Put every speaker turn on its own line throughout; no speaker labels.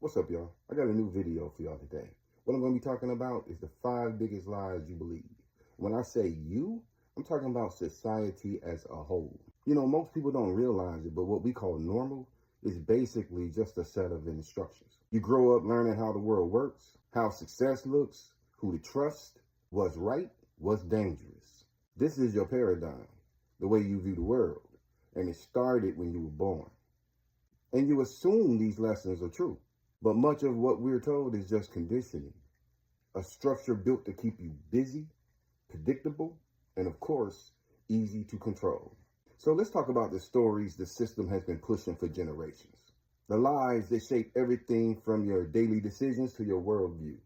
What's up, y'all? I got a new video for y'all today. What I'm going to be talking about is the 5 biggest lies you believe. When I say you, I'm talking about society as a whole. You know, most people don't realize it, but what we call normal is basically just a set of instructions. You grow up learning how the world works, how success looks, who to trust, what's right, what's dangerous. This is your paradigm, the way you view the world, and it started when you were born. And you assume these lessons are true. But much of what we're told is just conditioning, a structure built to keep you busy, predictable, and of course, easy to control. So let's talk about the stories the system has been pushing for generations. The lies that shape everything from your daily decisions to your worldview.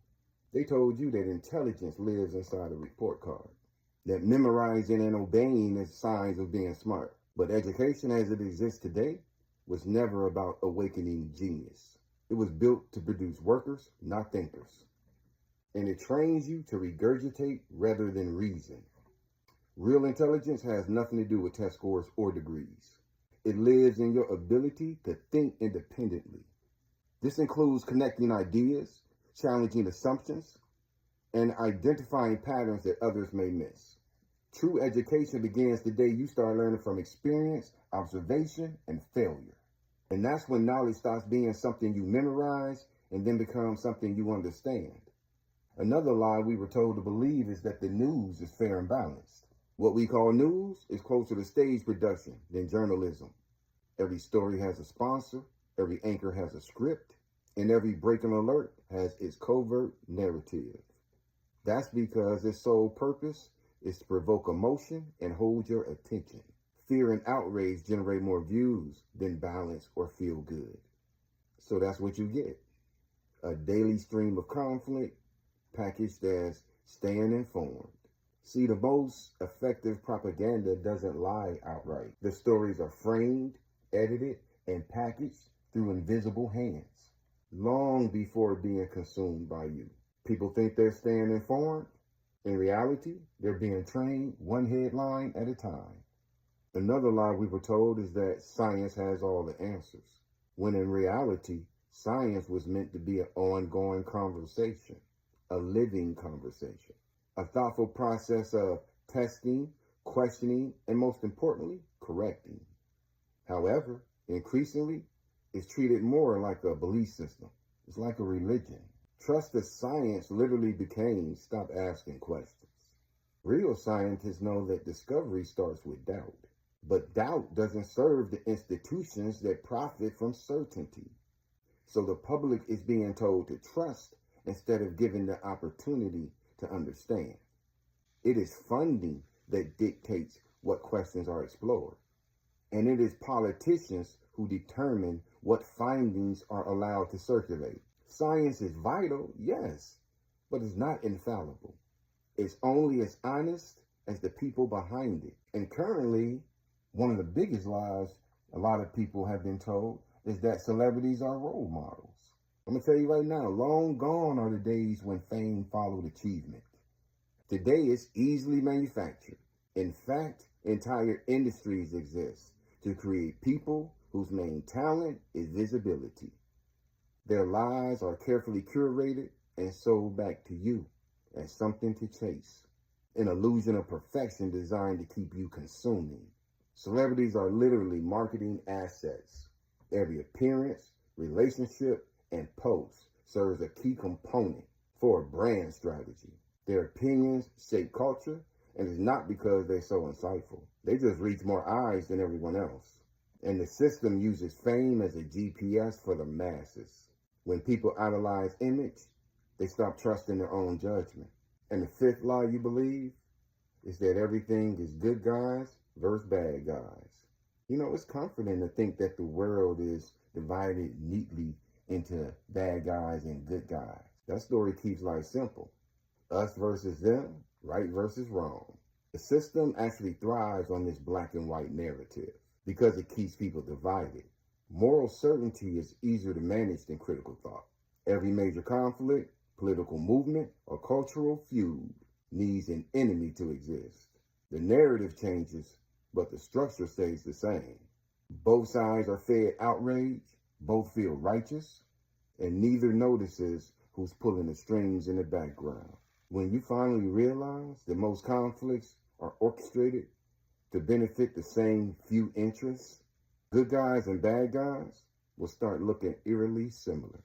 They told you that intelligence lives inside a report card, that memorizing and obeying is signs of being smart. But education as it exists today was never about awakening genius. It was built to produce workers, not thinkers. And it trains you to regurgitate rather than reason. Real intelligence has nothing to do with test scores or degrees. It lives in your ability to think independently. This includes connecting ideas, challenging assumptions, and identifying patterns that others may miss. True education begins the day you start learning from experience, observation, and failure. And that's when knowledge stops being something you memorize and then becomes something you understand. Another lie we were told to believe is that the news is fair and balanced. What we call news is closer to stage production than journalism. Every story has a sponsor, every anchor has a script, and every breaking alert has its covert narrative. That's because its sole purpose is to provoke emotion and hold your attention. Fear and outrage generate more views than balance or feel good. So that's what you get. A daily stream of conflict packaged as staying informed. See, the most effective propaganda doesn't lie outright. The stories are framed, edited, and packaged through invisible hands, long before being consumed by you. People think they're staying informed. In reality, they're being trained one headline at a time. Another lie we were told is that science has all the answers, when in reality, science was meant to be an ongoing conversation, a living conversation, a thoughtful process of testing, questioning, and most importantly, correcting. However, increasingly, it's treated more like a belief system. It's like a religion. Trust the science literally became stop asking questions. Real scientists know that discovery starts with doubt. But doubt doesn't serve the institutions that profit from certainty. So the public is being told to trust instead of given the opportunity to understand. It is funding that dictates what questions are explored. And it is politicians who determine what findings are allowed to circulate. Science is vital, yes, but it's not infallible. It's only as honest as the people behind it. And currently, one of the biggest lies a lot of people have been told is that celebrities are role models. I'm going to tell you right now, long gone are the days when fame followed achievement. Today, it's easily manufactured. In fact, entire industries exist to create people whose main talent is visibility. Their lives are carefully curated and sold back to you as something to chase, an illusion of perfection designed to keep you consuming. Celebrities are literally marketing assets. Every appearance, relationship, and post serves a key component for a brand strategy. Their opinions shape culture, and it's not because they're so insightful. They just reach more eyes than everyone else. And the system uses fame as a GPS for the masses. When people idolize image, they stop trusting their own judgment. And the fifth lie you believe is that everything is good guys versus bad guys. You know, it's comforting to think that the world is divided neatly into bad guys and good guys. That story keeps life simple. Us versus them, right versus wrong. The system actually thrives on this black and white narrative because it keeps people divided. Moral certainty is easier to manage than critical thought. Every major conflict, political movement, or cultural feud needs an enemy to exist. The narrative changes, but the structure stays the same. Both sides are fed outrage, both feel righteous, and neither notices who's pulling the strings in the background. When you finally realize that most conflicts are orchestrated to benefit the same few interests, good guys and bad guys will start looking eerily similar.